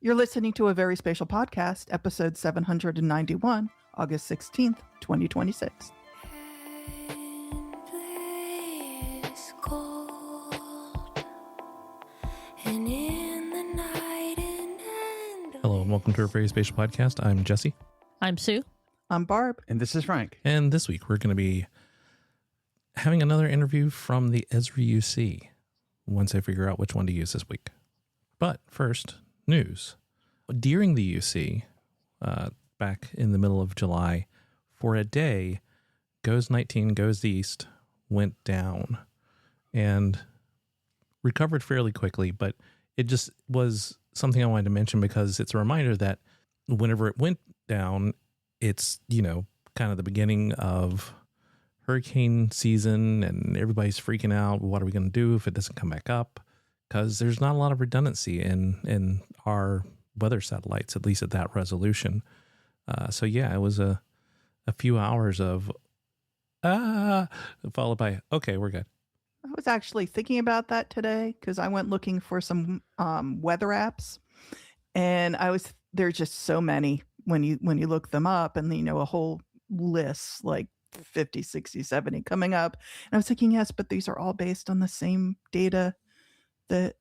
You're listening to a Very Spatial Podcast, episode 791, August 16th, 2026. Hello and welcome to our Very Spatial Podcast. I'm Jesse. I'm Sue. I'm Barb. And this is Frank. And this week we're going to be having another interview from the Esri UC once I figure out which one to use this week. But first, news. During the UC, back in the middle of July, for a day, GOES 19, GOES East went down and recovered fairly quickly, but it just was something I wanted to mention because it's a reminder that whenever it went down, it's, kind of the beginning of hurricane season and everybody's freaking out. What are we going to do if it doesn't come back up? Because there's not a lot of redundancy in our weather satellites, at least at that resolution. So yeah, it was a few hours of followed by, okay, we're good. I was actually thinking about that today because I went looking for some weather apps, and there's just so many when you look them up, and a whole list like 50, 60, 70 coming up. And I was thinking, yes, but these are all based on the same data that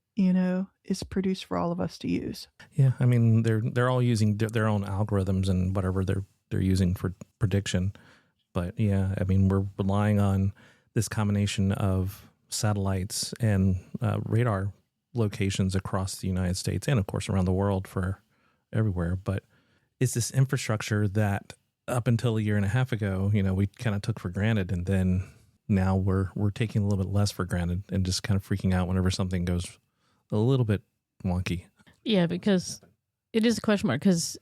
is produced for all of us to use. Yeah, I mean they're all using their own algorithms and whatever they're using for prediction. But yeah, I mean we're relying on this combination of satellites and radar locations across the United States and of course around the world for everywhere. But it's this infrastructure that up until a year and a half ago, we kind of took for granted, and then now we're taking a little bit less for granted and just kind of freaking out whenever something goes a little bit wonky. Yeah, because it is a question mark because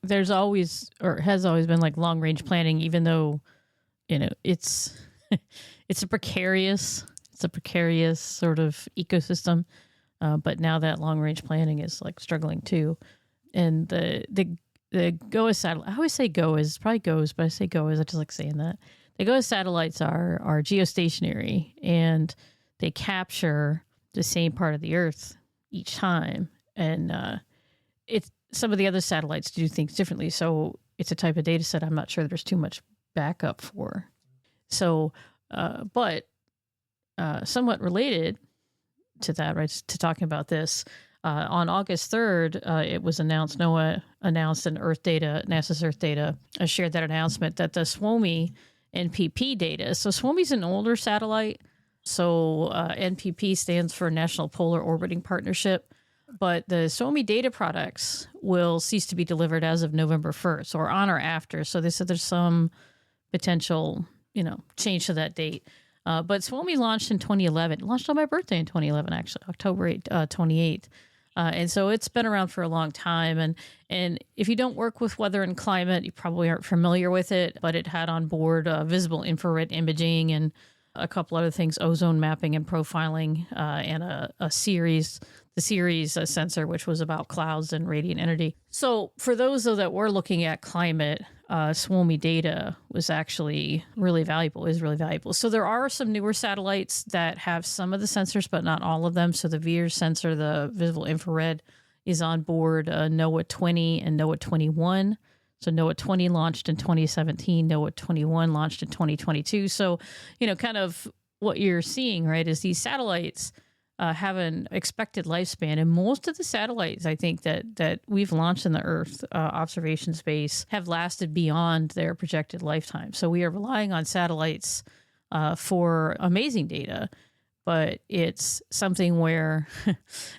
there's always or has always been like long range planning, even though it's it's a precarious sort of ecosystem. But now that long range planning is like struggling too, and the GOES satellite. I always say GOES, it's probably GOES, but I say GOES. I just like saying that. The GOES satellites are geostationary, and they capture the same part of the Earth each time. And it's some of the other satellites do things differently. So it's a type of data set I'm not sure there's too much backup for. So, but somewhat related to that, right, to talking about this, on August 3rd, it was announced, NOAA announced in NASA's Earth Data, shared that announcement that the Suomi NPP data, so Suomi's an older satellite, so NPP stands for National Polar Orbiting Partnership, but the Suomi data products will cease to be delivered as of November 1st, or on or after, so they said there's some potential, change to that date. But Suomi launched in 2011. It launched on my birthday in 2011, actually, October 28th. And so it's been around for a long time. And if you don't work with weather and climate, you probably aren't familiar with it. But it had on board visible infrared imaging and a couple other things, ozone mapping and profiling, and the Ceres sensor, which was about clouds and radiant energy. So for those, though, that were looking at climate, Suomi data was actually really valuable, is really valuable. So there are some newer satellites that have some of the sensors, but not all of them. So the VIIRS sensor, the visible infrared, is on board NOAA 20 and NOAA 21. So NOAA 20 launched in 2017, NOAA 21 launched in 2022. So, kind of what you're seeing, right, is these satellites have an expected lifespan. And most of the satellites, I think, that we've launched in the Earth observation space have lasted beyond their projected lifetime. So we are relying on satellites for amazing data, but it's something where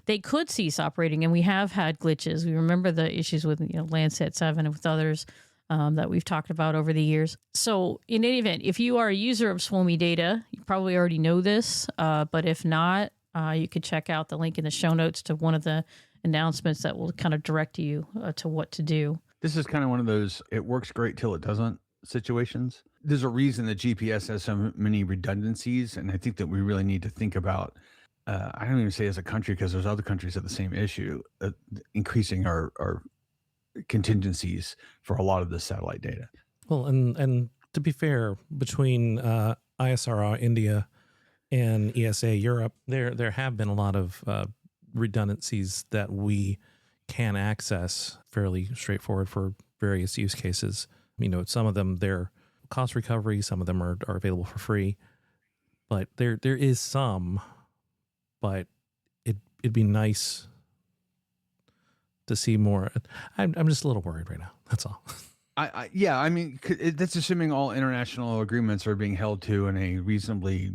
they could cease operating. And we have had glitches. We remember the issues with Landsat 7 and with others that we've talked about over the years. So in any event, if you are a user of Suomi data, you probably already know this, but if not, you could check out the link in the show notes to one of the announcements that will kind of direct you to what to do. This is kind of one of those, it works great till it doesn't situations. There's a reason that GPS has so many redundancies, and I think that we really need to think about, I don't even say as a country, because there's other countries that have the same issue, increasing our contingencies for a lot of the satellite data. Well, and to be fair, between ISRO India and ESA Europe, there have been a lot of redundancies that we can access fairly straightforward for various use cases. Some of them, they're cost recovery, some of them are available for free, but there is some, but it'd be nice to see more. I'm just a little worried right now. That's all. That's assuming all international agreements are being held to in a reasonably,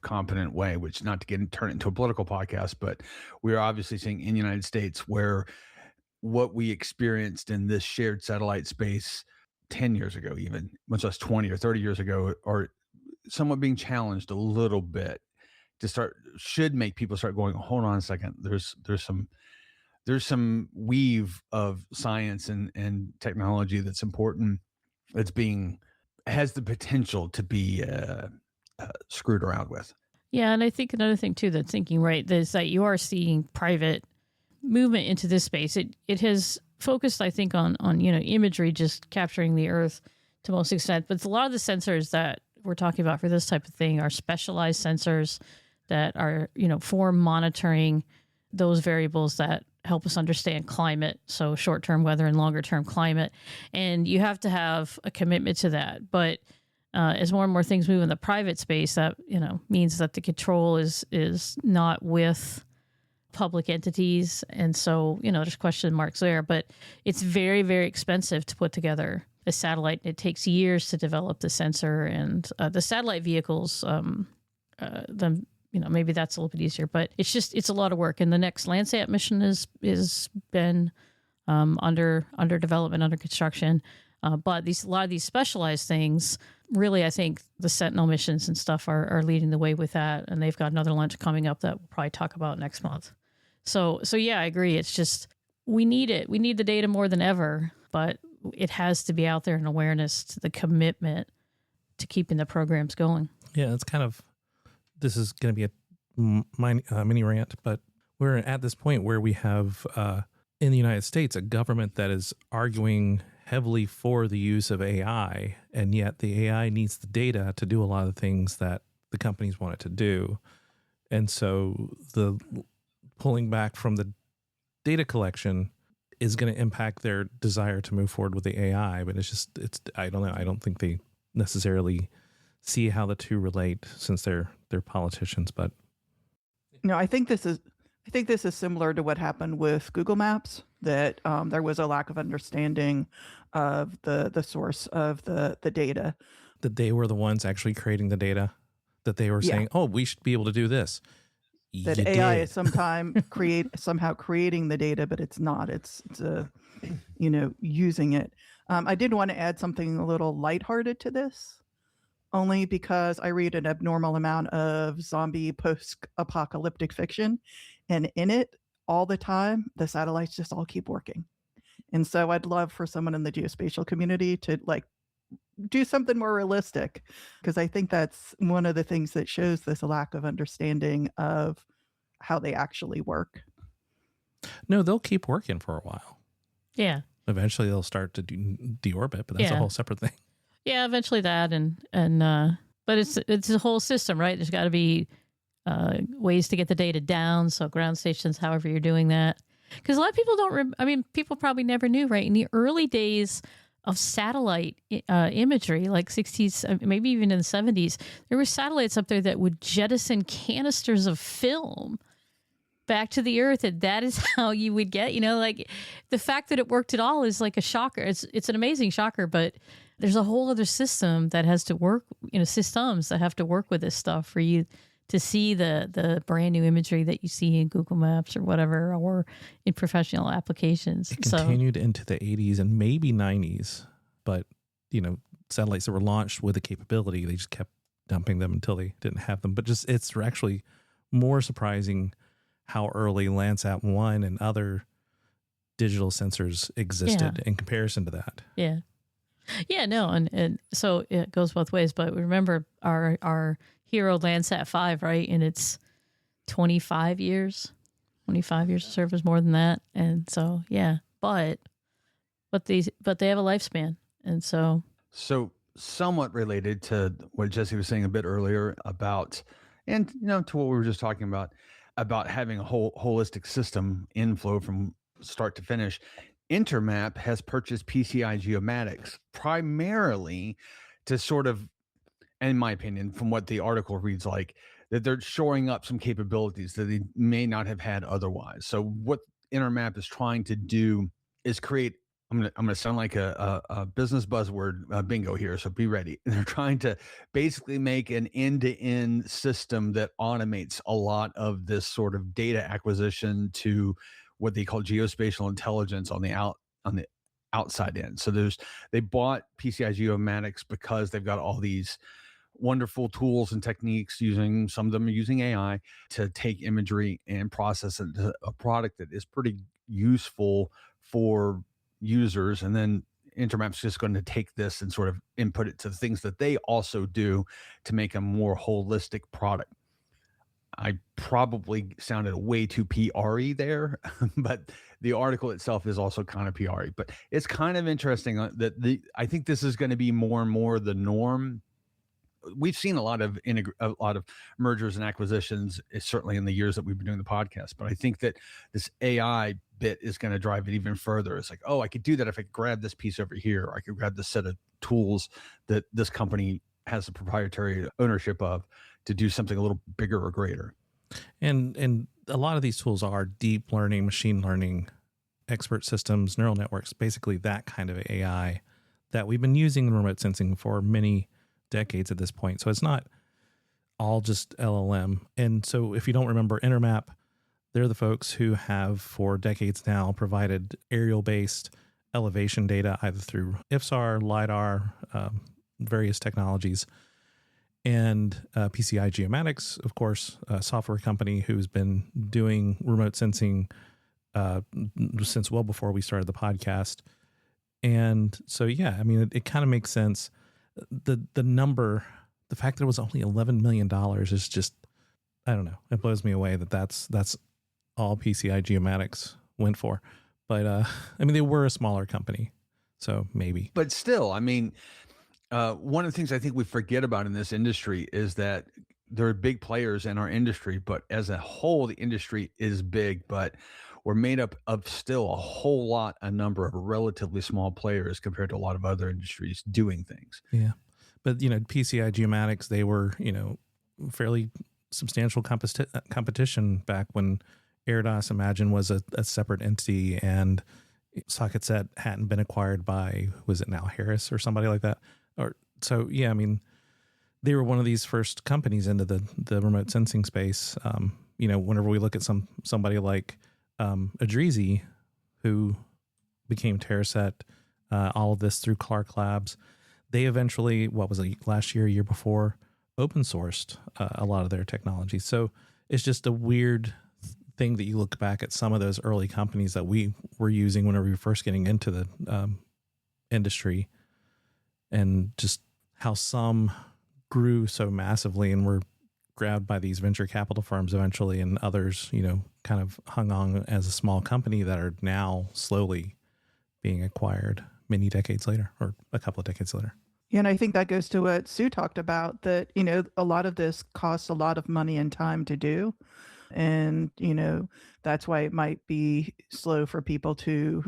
competent way, which, not to turn it into a political podcast, but we are obviously seeing in the United States where what we experienced in this shared satellite space 10 years ago, even much less 20 or 30 years ago, are somewhat being challenged a little bit should make people start going, hold on a second. There's some weave of science and technology that's important, has the potential to be screwed around with. Yeah, and I think another thing too that's thinking right is that you are seeing private movement into this space. It has focused, I think, on imagery, just capturing the Earth to most extent. But a lot of the sensors that we're talking about for this type of thing are specialized sensors that are for monitoring those variables that help us understand climate, so short-term weather and longer-term climate. And you have to have a commitment to that. But as more and more things move in the private space, that means that the control is not with public entities. And so, there's question marks there. But it's very, very expensive to put together a satellite. It takes years to develop the sensor, and the satellite vehicles, maybe that's a little bit easier, but it's a lot of work. And the next Landsat mission is been under development, under construction. But a lot of these specialized things, really, I think the Sentinel missions and stuff are leading the way with that. And they've got another launch coming up that we'll probably talk about next month. So yeah, I agree. It's just, we need it. We need the data more than ever, but it has to be out there in awareness to the commitment to keeping the programs going. Yeah, it's kind of, this is going to be a mini rant, but we're at this point where we have, in the United States, a government that is arguing heavily for the use of AI, and yet the AI needs the data to do a lot of the things that the companies want it to do. And so the pulling back from the data collection is going to impact their desire to move forward with the AI. But I don't know. I don't think they necessarily see how the two relate, since they're politicians. But no, I think this is similar to what happened with Google Maps, that there was a lack of understanding of the source of the data. That they were the ones actually creating the data, that they were saying, oh, we should be able to do this. That AI is somehow creating the data, but it's not. It's using it. I did want to add something a little lighthearted to this, only because I read an abnormal amount of zombie post-apocalyptic fiction, and in it, all the time, the satellites just all keep working. And so I'd love for someone in the geospatial community to do something more realistic, because I think that's one of the things that shows this lack of understanding of how they actually work. No, they'll keep working for a while. Yeah. Eventually they'll start to deorbit, but that's a whole separate thing. Yeah, eventually that, but it's a whole system, right? There's got to be ways to get the data down. So ground stations, however you're doing that, because a lot of people people probably never knew, right? In the early days of satellite imagery, like 60s, maybe even in the 70s, there were satellites up there that would jettison canisters of film back to the Earth, and that is how you would get, the fact that it worked at all is like a shocker. It's an amazing shocker, but there's a whole other system that has to work, systems that have to work with this stuff for you to see the brand new imagery that you see in Google Maps or whatever, or in professional applications. It continued into the 80s and maybe 90s, but, satellites that were launched with the capability, they just kept dumping them until they didn't have them. But it's actually more surprising how early Landsat 1 and other digital sensors existed in comparison to that. Yeah. Yeah, no, and so it goes both ways. But remember our hero Landsat 5, right? And it's 25 years of service, more than that. And so, but they have a lifespan. And so somewhat related to what Jesse was saying a bit earlier about, and to what we were just talking about having a whole holistic system inflow from start to finish. Intermap has purchased PCI Geomatics primarily to sort of, in my opinion, from what the article reads like, that they're shoring up some capabilities that they may not have had otherwise. So what Intermap is trying to do is create, I'm gonna sound like a business buzzword bingo here, so be ready. They're trying to basically make an end-to-end system that automates a lot of this sort of data acquisition to what they call geospatial intelligence on the outside end. So they bought PCI Geomatics because they've got all these wonderful tools and techniques, some of them are using AI to take imagery and process it into a product that is pretty useful for users. And then Intermap's just going to take this and sort of input it to the things that they also do to make a more holistic product. I probably sounded way too PR-y there, but the article itself is also kind of PR-y. But it's kind of interesting that I think this is going to be more and more the norm. We've seen a lot of mergers and acquisitions, certainly in the years that we've been doing the podcast. But I think that this AI bit is going to drive it even further. It's like, oh, I could do that if I grab this piece over here, or I could grab this set of tools that this company has a proprietary ownership of to do something a little bigger or greater. And a lot of these tools are deep learning, machine learning, expert systems, neural networks, basically that kind of AI that we've been using in remote sensing for many decades at this point. So it's not all just LLM. And so if you don't remember Intermap, they're the folks who have for decades now provided aerial-based elevation data either through IFSAR, LiDAR, various technologies. And PCI Geomatics, of course, a software company who's been doing remote sensing since well before we started the podcast. And so, yeah, I mean, it kind of makes sense. The number, the fact that it was only $11 million is just, I don't know. It blows me away that's all PCI Geomatics went for. But, I mean, they were a smaller company, so maybe. But still, I mean, one of the things I think we forget about in this industry is that there are big players in our industry, but as a whole, the industry is big, but we're made up of still a number of relatively small players compared to a lot of other industries doing things. Yeah. But, PCI Geomatics, they were, fairly substantial competition back when AirDOS Imagine was a separate entity and SocketSet hadn't been acquired by, was it now Harris or somebody like that? So, yeah, I mean, they were one of these first companies into the remote sensing space. Whenever we look at somebody like Adrizi, who became TerraSet, all of this through Clark Labs, they eventually, last year before, open sourced a lot of their technology. So it's just a weird thing that you look back at some of those early companies that we were using whenever we were first getting into the industry, and just how some grew so massively and were grabbed by these venture capital firms eventually, and others, kind of hung on as a small company that are now slowly being acquired many decades later, or a couple of decades later. Yeah, and I think that goes to what Sue talked about, that, a lot of this costs a lot of money and time to do. And, that's why it might be slow for people to,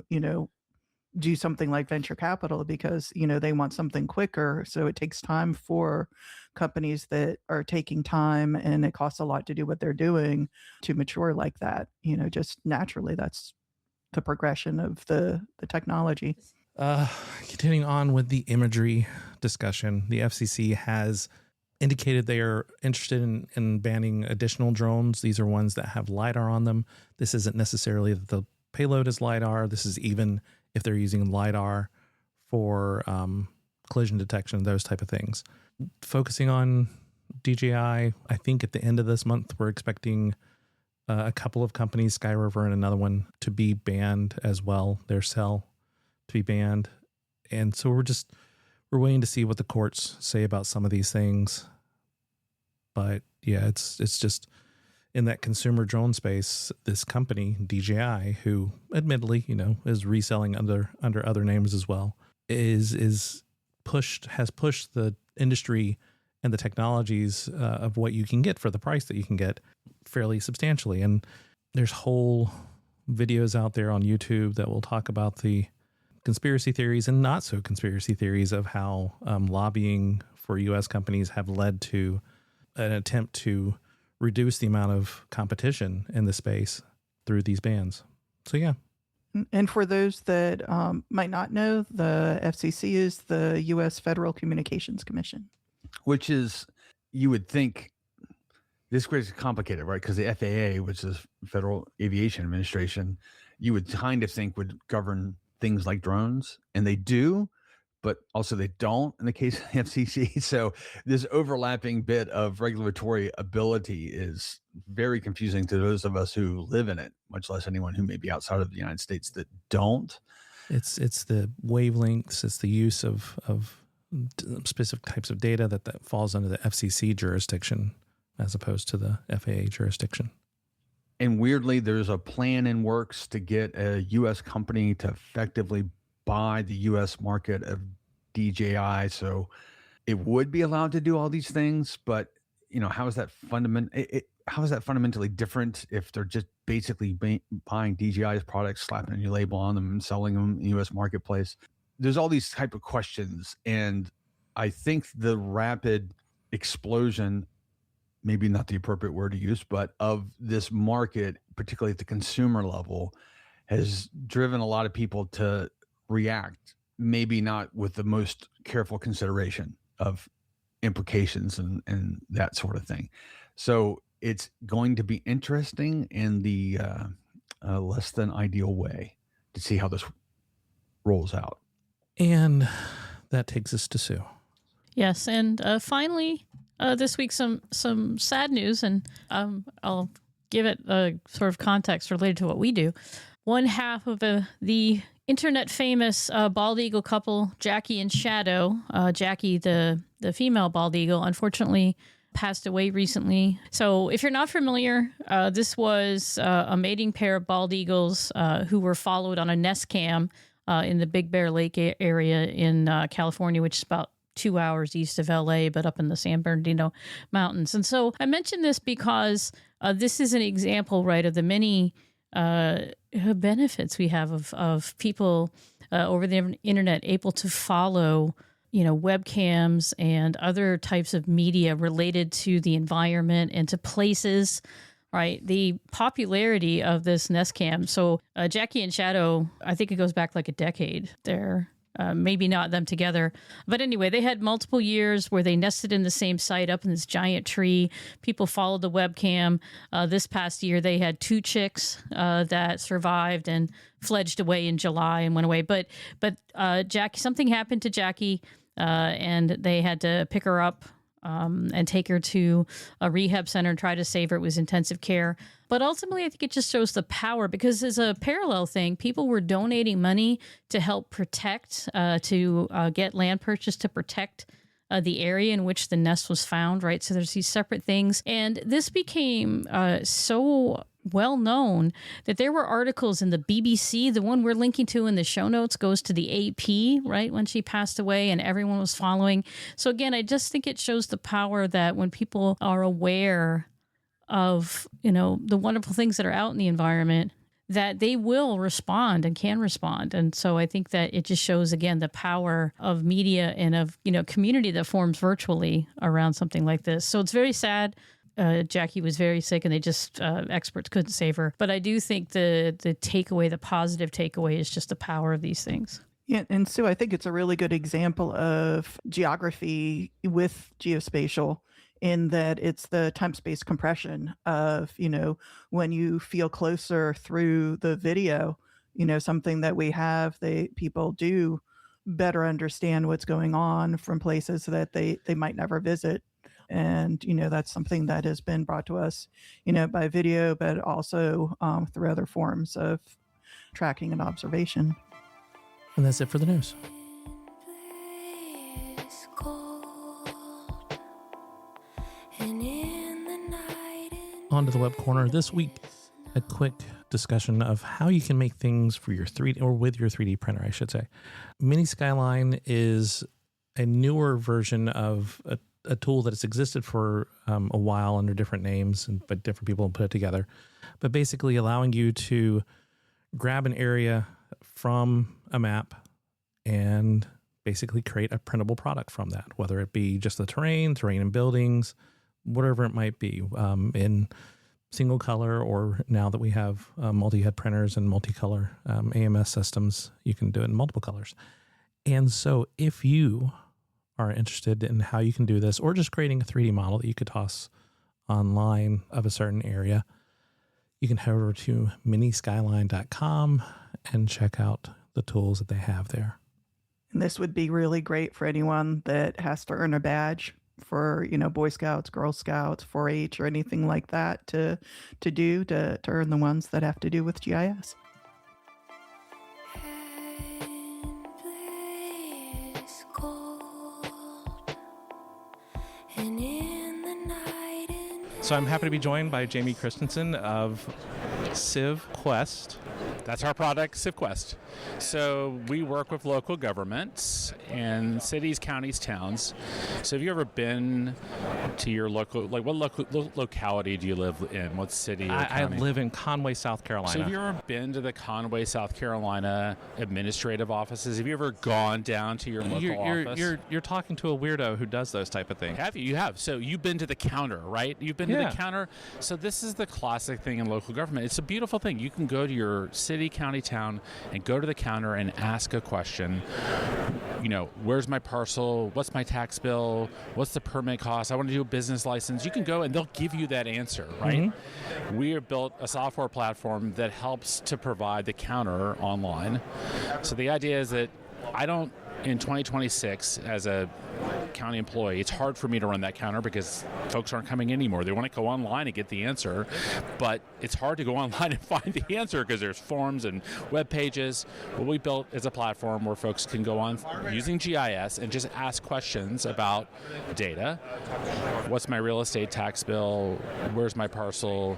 do something like venture capital, because, they want something quicker. So it takes time for companies that are taking time, and it costs a lot to do what they're doing to mature like that. Just naturally, that's the progression of the technology. Continuing on with the imagery discussion, the FCC has indicated they are interested in banning additional drones. These are ones that have LiDAR on them. This isn't necessarily that the payload is LiDAR. This is even if they're using LiDAR for collision detection, those type of things. Focusing on DJI, I think at the end of this month, we're expecting a couple of companies, Sky Rover and another one, to be banned as well, their cell to be banned. And so we're waiting to see what the courts say about some of these things. But yeah, it's just in that consumer drone space, this company, DJI, who admittedly, is reselling under other names as well, has pushed the industry and the technologies of what you can get for the price that you can get fairly substantially. And there's whole videos out there on YouTube that will talk about the conspiracy theories and not so conspiracy theories of how lobbying for U.S. companies have led to an attempt to reduce the amount of competition in the space through these bans. So, yeah. And for those that might not know, the FCC is the U.S. Federal Communications Commission. Which is, you would think, this is complicated, right? Because the FAA, which is Federal Aviation Administration, you would kind of think would govern things like drones, and they do, but also they don't in the case of the FCC. So this overlapping bit of regulatory ability is very confusing to those of us who live in it, much less anyone who may be outside of the United States that don't. It's the wavelengths, it's the use of specific types of data that falls under the FCC jurisdiction as opposed to the FAA jurisdiction. And weirdly, there's a plan in works to get a U.S. company to effectively buy the U.S. market of DJI. So it would be allowed to do all these things, but how is that fundamentally different if they're just basically buying DJI's products, slapping a new label on them and selling them in the U.S. marketplace? There's all these type of questions. And I think the rapid explosion, maybe not the appropriate word to use, but of this market, particularly at the consumer level, has driven a lot of people to react, maybe not with the most careful consideration of implications and that sort of thing. So it's going to be interesting in the less than ideal way to see how this rolls out. And that takes us to Sue. Yes, and finally, this week some sad news, and I'll give it a sort of context related to what we do. One half of the internet famous bald eagle couple, Jackie and Shadow, Jackie, the female bald eagle, unfortunately passed away recently. So if you're not familiar, this was a mating pair of bald eagles who were followed on a nest cam in the Big Bear Lake area in California, which is about 2 hours east of LA, but up in the San Bernardino Mountains. And so I mention this because this is an example, right, of the many benefits we have of people over the internet able to follow, webcams and other types of media related to the environment and to places, right? The popularity of this Nest Cam. So Jackie and Shadow, I think it goes back like a decade. They're maybe not them together. But anyway, they had multiple years where they nested in the same site up in this giant tree. People followed the webcam. This past year, they had 2 chicks that survived and fledged away in July and went away. But Jackie, something happened to Jackie, and they had to pick her up and take her to a rehab center and try to save her. It was intensive care. But ultimately, I think it just shows the power, because as a parallel thing, people were donating money to help protect, to get land purchase to protect the area in which the nest was found, right? So there's these separate things. And this became so well known that there were articles in the BBC. The one we're linking to in the show notes goes to the AP, right, when she passed away, and everyone was following. So again, I just think it shows the power that when people are aware of, the wonderful things that are out in the environment, that they will respond and can respond. And so I think that it just shows, again, the power of media and of, community that forms virtually around something like this. So it's very sad. Jackie was very sick, and they just, experts couldn't save her. But I do think the takeaway, the positive takeaway, is just the power of these things. Yeah, and Sue, I think it's a really good example of geography with geospatial, in that it's the time-space compression of, when you feel closer through the video, something that we have, people do better understand what's going on from places that they might never visit. And, that's something that has been brought to us, by video, but also through other forms of tracking and observation. And that's it for the news. On to the web corner this week. A quick discussion of how you can make things for your 3D, or with your 3D printer, I should say. Mini Skyline is a newer version of a tool that has existed for a while under different names, but different people put it together. But basically allowing you to grab an area from a map and basically create a printable product from that, whether it be just the terrain and buildings, whatever it might be, in single color, or now that we have multi-head printers and multicolor AMS systems, you can do it in multiple colors. And so if you are interested in how you can do this, or just creating a 3D model that you could toss online of a certain area, you can head over to miniskyline.com and check out the tools that they have there. And this would be really great for anyone that has to earn a badge for, Boy Scouts, Girl Scouts, 4-H, or anything like that to earn the ones that have to do with GIS. So I'm happy to be joined by Jamie Christensen of CivQuest. That's our product, CivQuest. So we work with local governments and cities, counties, towns. So have you ever been to your local, like what locality do you live in? What city or I county? live in Conway, South Carolina. So have you ever been to the Conway, South Carolina administrative offices? Have you ever gone down to your local office? You're talking to a weirdo who does those type of things. Have you? You have. So you've been to the counter, right? You've been to the counter. So this is the classic thing in local government. It's a beautiful thing. You can go to your city, county, town, and go to the counter and ask a question. Where's my parcel? What's my tax bill? What's the permit cost? I want to do a business license. You can go and they'll give you that answer, right? Mm-hmm. We have built a software platform that helps to provide the counter online. So the idea is that in 2026, as a county employee, it's hard for me to run that counter because folks aren't coming anymore. They want to go online and get the answer, but it's hard to go online and find the answer because there's forms and web pages. What we built is a platform where folks can go on using GIS and just ask questions about data. What's my real estate tax bill? Where's my parcel?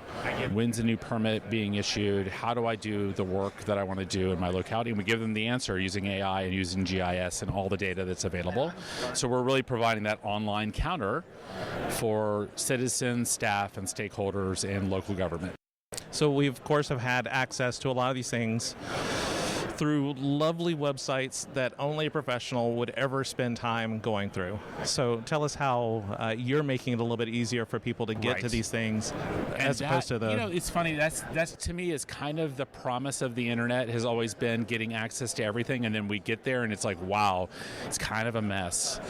When's a new permit being issued? How do I do the work that I want to do in my locality? And we give them the answer using AI and using GIS and all the data that's available. So we're really providing that online counter for citizens, staff, and stakeholders in local government. So we, of course, have had access to a lot of these things through lovely websites that only a professional would ever spend time going through. So tell us how you're making it a little bit easier for people to get to these things, as opposed to the... it's funny, that's to me is kind of the promise of the internet, has always been getting access to everything, and then we get there and it's like, wow, it's kind of a mess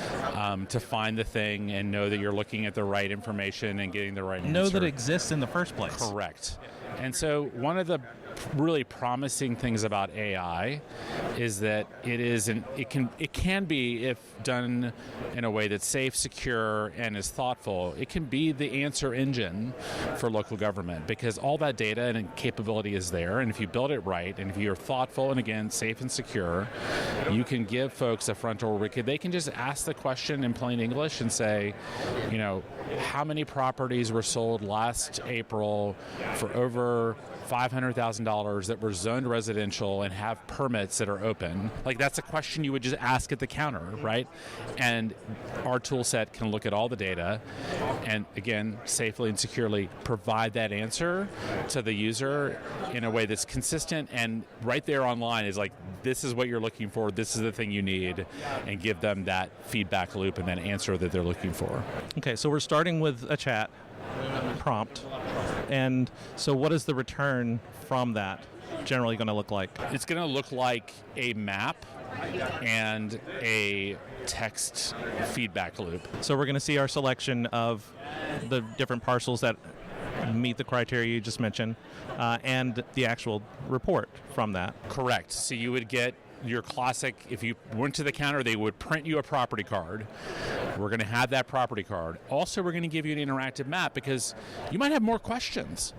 to find the thing and know that you're looking at the right information and getting the right answer. Know that it exists in the first place. Correct. And so one of the really promising things about AI is that it can be, if done in a way that's safe, secure, and is thoughtful, it can be the answer engine for local government, because all that data and capability is there, and if you build it right, and if you're thoughtful and, again, safe and secure, you can give folks a front door where they can just ask the question in plain English and say, how many properties were sold last April for over $500,000 that were zoned residential and have permits that are open? Like, that's a question you would just ask at the counter, right? And our tool set can look at all the data and, again, safely and securely provide that answer to the user in a way that's consistent, and right there online is like, this is what you're looking for, this is the thing you need, and give them that feedback loop and that answer that they're looking for. Okay, so we're starting with a chat prompt. And so what is the return from that generally going to look like? It's going to look like a map and a text feedback loop. So we're going to see our selection of the different parcels that meet the criteria you just mentioned, and the actual report from that. Correct. So you would get your classic, if you went to the counter, they would print you a property card. We're going to have that property card. Also, we're going to give you an interactive map because you might have more questions.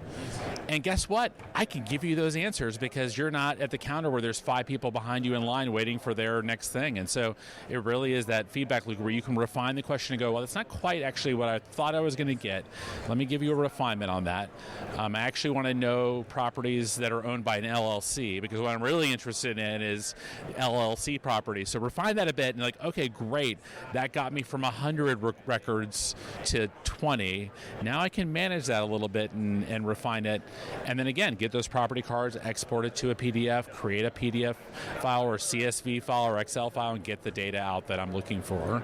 And guess what? I can give you those answers because you're not at the counter where there's 5 people behind you in line waiting for their next thing. And so it really is that feedback loop where you can refine the question and go, well, that's not quite actually what I thought I was going to get. Let me give you a refinement on that. I actually want to know properties that are owned by an LLC, because what I'm really interested in is LLC properties. So refine that a bit and like, okay, great. That got me from 100 records to 20. Now I can manage that a little bit and refine it. And then again, get those property cards, export it to a PDF, create a PDF file or CSV file or Excel file, and get the data out that I'm looking for.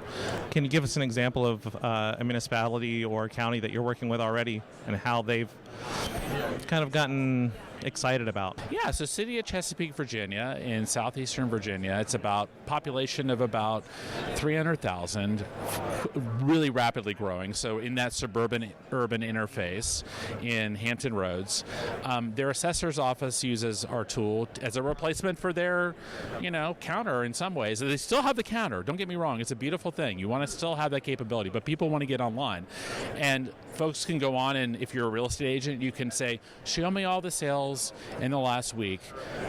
Can you give us an example of a municipality or county that you're working with already and how they've kind of gotten excited about? Yeah, so City of Chesapeake, Virginia, in southeastern Virginia, it's about population of about 300,000, really rapidly growing. So in that suburban-urban interface in Hampton Roads, their assessor's office uses our tool as a replacement for their, counter in some ways. They still have the counter. Don't get me wrong; it's a beautiful thing. You want to still have that capability, but people want to get online, and folks can go on and if you're a real estate agent, you can say, "Show me all the sales in the last week."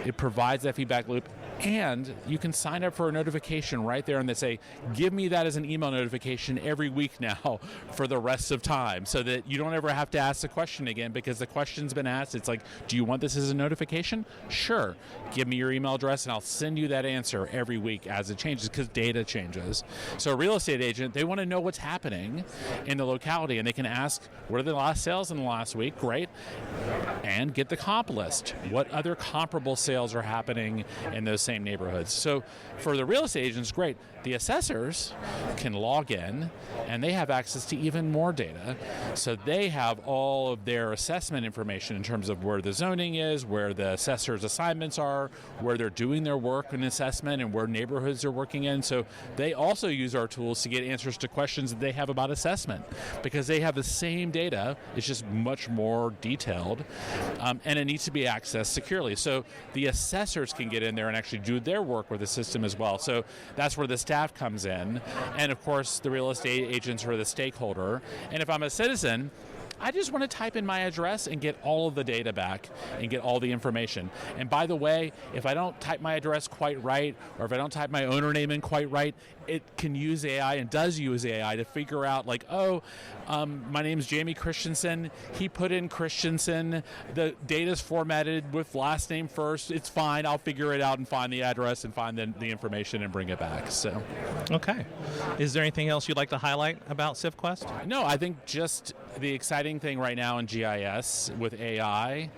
It provides that feedback loop, and you can sign up for a notification right there and they say, give me that as an email notification every week now for the rest of time, so that you don't ever have to ask the question again because the question's been asked. It's like, do you want this as a notification? Sure. Give me your email address and I'll send you that answer every week as it changes, because data changes. So a real estate agent, they want to know what's happening in the locality, and they can ask, what are the last sales in the last week? Great. And get the comp list. What other comparable sales are happening in those same neighborhoods? So for the real estate agents, great. The assessors can log in and they have access to even more data. So they have all of their assessment information in terms of where the zoning is, where the assessor's assignments are, where they're doing their work in assessment, and where neighborhoods they're working in. So they also use our tools to get answers to questions that they have about assessment, because they have the same data. It's just much more detailed, and it needs to be accessed securely. So the assessors can get in there and actually do their work with the system as well. So that's where the staff comes in, and of course the real estate agents are the stakeholder. And if I'm a citizen, I just want to type in my address and get all of the data back and get all the information. And by the way, if I don't type my address quite right, or if I don't type my owner name in quite right, it can use AI and does use AI to figure out, like, my name's Jamie Christensen. He put in Christensen. The data's formatted with last name first. It's fine. I'll figure it out and find the address and find the information and bring it back. So, okay. Is there anything else you'd like to highlight about CivQuest? No, I think just the exciting thing right now in GIS with AI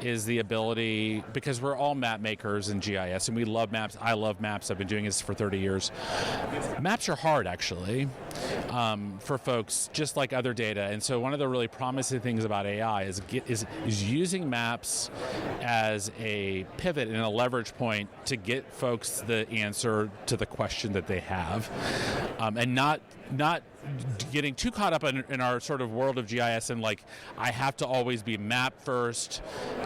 is the ability, because we're all map makers in GIS and we love maps. I love maps. I've been doing this for 30 years. Maps are hard, actually, for folks, just like other data. And so one of the really promising things about AI is using maps as a pivot and a leverage point to get folks the answer to the question that they have, and not getting too caught up in our sort of world of GIS and like, I have to always be map first.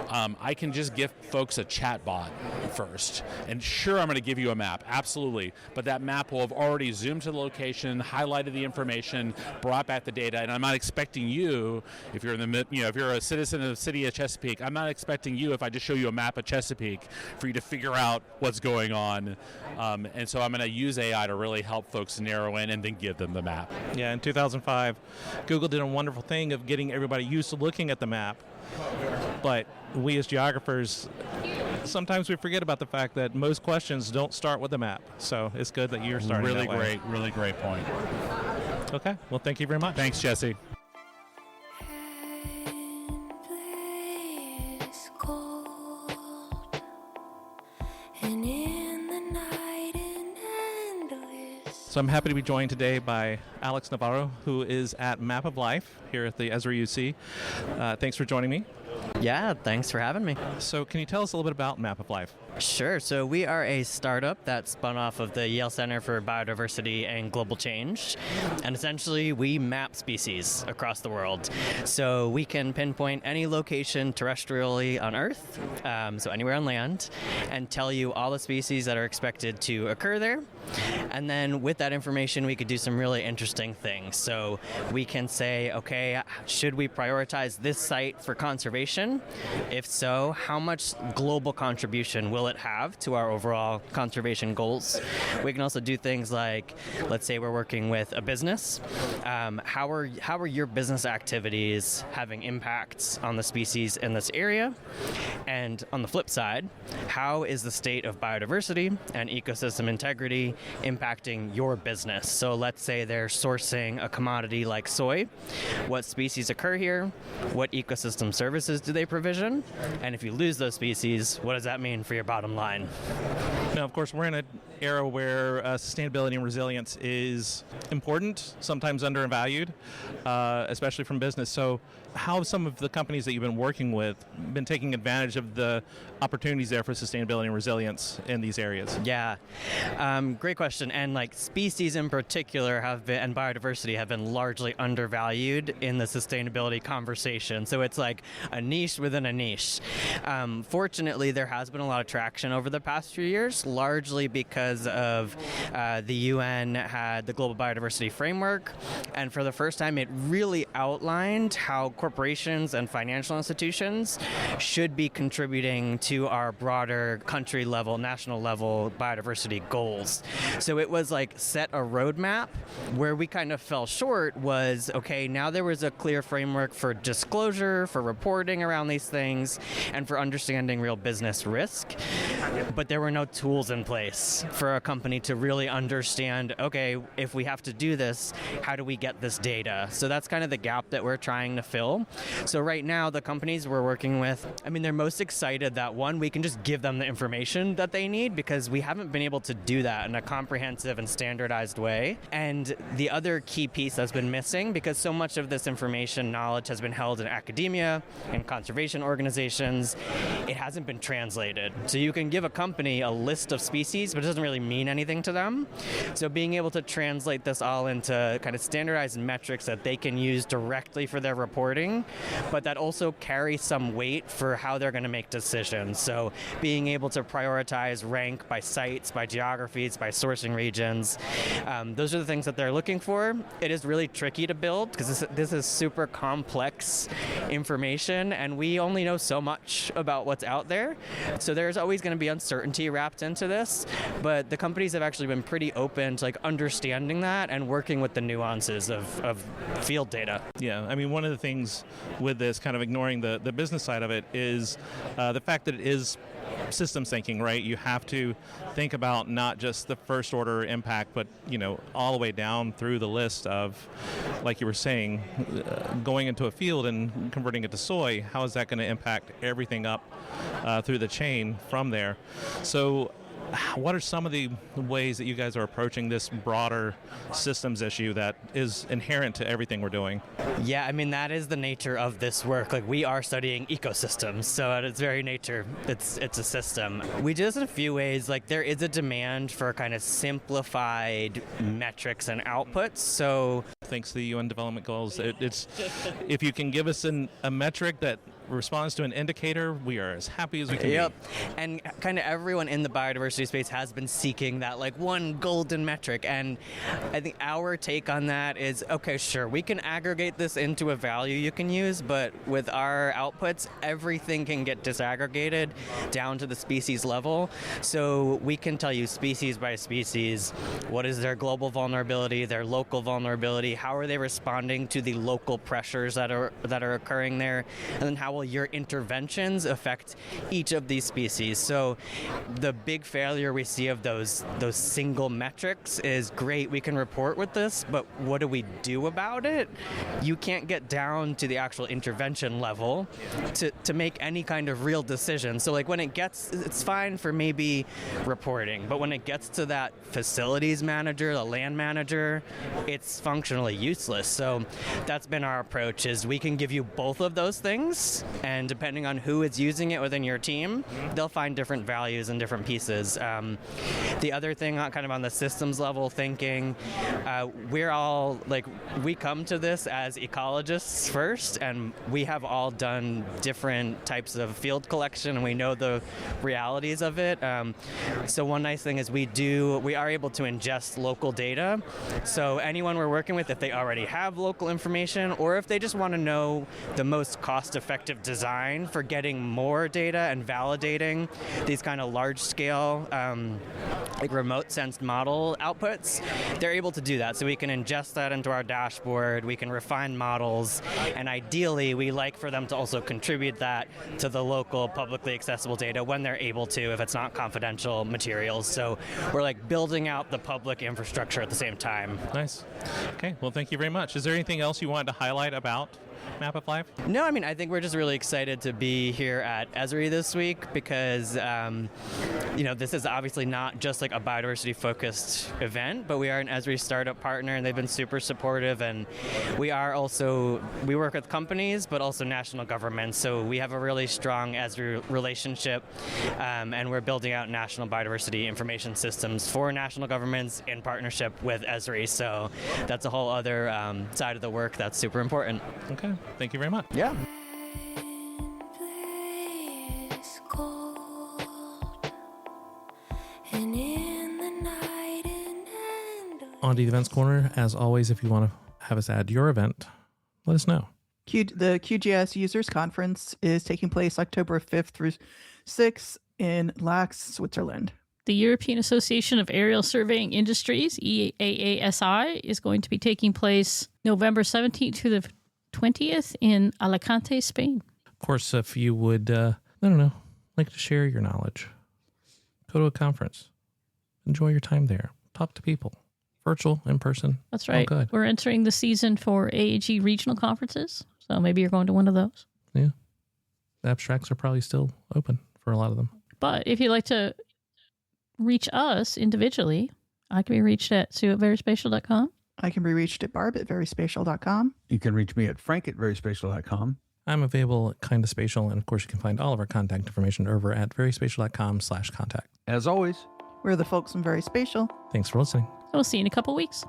I can just give folks a chat bot first. And sure, I'm going to give you a map, absolutely. But that map will have already zoomed to the location, highlighted the information, brought back the data. And I'm not expecting you, if you're if you're a citizen of the city of Chesapeake, I'm not expecting you, if I just show you a map of Chesapeake, for you to figure out what's going on. And so I'm going to use AI to really help folks narrow in and then give them the map. Yeah, in 2005, Google did a wonderful thing of getting everybody used to looking at the map. But we as geographers, sometimes we forget about the fact that most questions don't start with the map. So it's good that you're starting that way. Really great point. Okay, well, thank you very much. Thanks, Jesse. So I'm happy to be joined today by Alex Navarro, who is at Map of Life here at the Esri UC. Thanks for joining me. Yeah, thanks for having me. So can you tell us a little bit about Map of Life? Sure. So we are a startup that spun off of the Yale Center for Biodiversity and Global Change. And essentially, we map species across the world. So we can pinpoint any location terrestrially on Earth, so anywhere on land, and tell you all the species that are expected to occur there. And then with that information, we could do some really interesting things. So we can say, okay, should we prioritize this site for conservation? If so, how much global contribution will will it have to our overall conservation goals? We can also do things like, let's say we're working with a business. How are your business activities having impacts on the species in this area? And on the flip side, how is the state of biodiversity and ecosystem integrity impacting your business? So let's say they're sourcing a commodity like soy. What species occur here? What ecosystem services do they provision? And if you lose those species, what does that mean for your bottom line? Now, of course, we're in an era where sustainability and resilience is important, sometimes undervalued, especially from business. So how have some of the companies that you've been working with been taking advantage of the opportunities there for sustainability and resilience in these areas? Yeah, great question. And like species in particular and biodiversity have been largely undervalued in the sustainability conversation. So it's like a niche within a niche. Fortunately, there has been a lot of traction over the past few years, largely because of the UN had the Global Biodiversity Framework. And for the first time, it really outlined how corporations and financial institutions should be contributing to our broader country level, national level biodiversity goals. So it was like set a roadmap. Where we kind of fell short was, okay, now there was a clear framework for disclosure, for reporting around these things, and for understanding real business risk. But there were no tools in place for a company to really understand, okay, if we have to do this, how do we get this data? So that's kind of the gap that we're trying to fill. So right now, the companies we're working with, I mean, they're most excited that, one, we can just give them the information that they need, because we haven't been able to do that in a comprehensive and standardized way. And the other key piece that's been missing, because so much of this information knowledge has been held in academia and conservation organizations, it hasn't been translated. So you can give a company a list of species, but it doesn't really mean anything to them. So being able to translate this all into kind of standardized metrics that they can use directly for their reporting, but that also carry some weight for how they're going to make decisions. So being able to prioritize, rank by sites, by geographies, by sourcing regions, those are the things that they're looking for. It is really tricky to build because this is super complex information, and we only know so much about what's out there. So there's always going to be uncertainty wrapped into this, but the companies have actually been pretty open to like understanding that and working with the nuances of field data. Yeah, I mean, one of the things with this, kind of ignoring the business side of it, is the fact that it is systems thinking, right? You have to think about not just the first order impact, but, you know, all the way down through the list of, like you were saying, going into a field and converting it to soy. How is that going to impact everything up through the chain from there? So what are some of the ways that you guys are approaching this broader systems issue that is inherent to everything we're doing? Yeah, I mean, that is the nature of this work. Like, we are studying ecosystems, so at its very nature, it's a system. We do this in a few ways. Like, there is a demand for kind of simplified metrics and outputs. So thanks to the UN Development Goals, it's if you can give us a metric that responds to an indicator, we are as happy as we can be. And kind of everyone in the biodiversity space has been seeking that like one golden metric, and I think our take on that is, okay, sure, we can aggregate this into a value you can use, but with our outputs, everything can get disaggregated down to the species level. So we can tell you species by species, what is their global vulnerability, their local vulnerability, how are they responding to the local pressures that are occurring there, and then how will your interventions affect each of these species. So the big failure we see of those single metrics is, great, we can report with this, but what do we do about it? You can't get down to the actual intervention level to make any kind of real decision. So like when it's fine for maybe reporting, but when it gets to that facilities manager, the land manager, it's functionally useless. So that's been our approach, is we can give you both of those things, and depending on who is using it within your team, they'll find different values and different pieces. The other thing, kind of on the systems level thinking, we're all like, we come to this as ecologists first, and we have all done different types of field collection, and we know the realities of it. So one nice thing is we are able to ingest local data. So anyone we're working with, if they already have local information, or if they just want to know the most cost-effective of design for getting more data and validating these kind of large-scale like remote sensed model outputs. They're able to do that, so we can ingest that into our dashboard, we can refine models, and ideally we like for them to also contribute that to the local publicly accessible data when they're able to, if it's not confidential materials. So we're like building out the public infrastructure at the same time. Nice. Okay, well, thank you very much. Is there anything else you wanted to highlight about Map Up Live? No, I mean, I think we're just really excited to be here at Esri this week because, this is obviously not just like a biodiversity-focused event, but we are an Esri startup partner, and they've been super supportive. And we work with companies, but also national governments. So we have a really strong Esri relationship, and we're building out national biodiversity information systems for national governments in partnership with Esri. So that's a whole other side of the work that's super important. Okay. Thank you very much. Yeah. On to the events corner. As always, if you want to have us add your event, let us know. The QGIS Users Conference is taking place October 5th through 6th in LAAX, Switzerland. The European Association of Aerial Surveying Industries, EAASI, is going to be taking place November 17th to the 20th in Alicante, Spain. Of course, if you would, like to share your knowledge, go to a conference. Enjoy your time there. Talk to people. Virtual, in person. That's right. All good. We're entering the season for AAG regional conferences, so maybe you're going to one of those. Yeah. The abstracts are probably still open for a lot of them. But if you'd like to reach us individually, I can be reached at sue@veryspatial.com. I can be reached at barb@veryspatial.com. You can reach me at frank@veryspatial.com. I'm available at Kinda Spatial, and of course you can find all of our contact information over at veryspatial.com/contact. As always, We're the folks from Very Spatial. Thanks for listening. We'll see you in a couple weeks.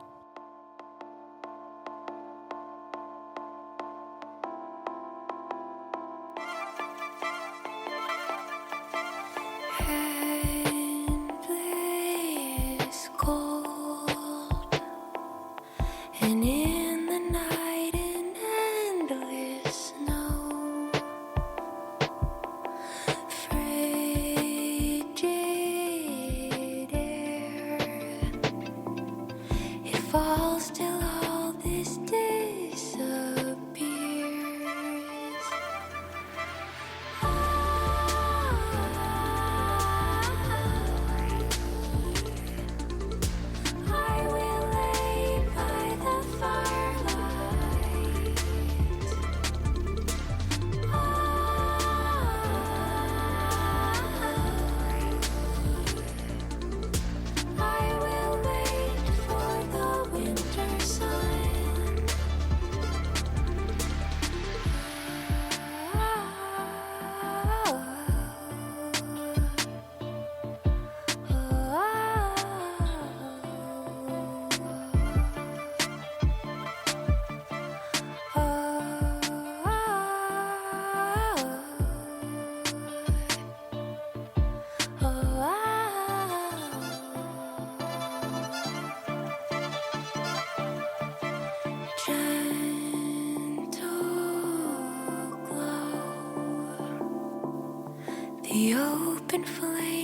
The open flame.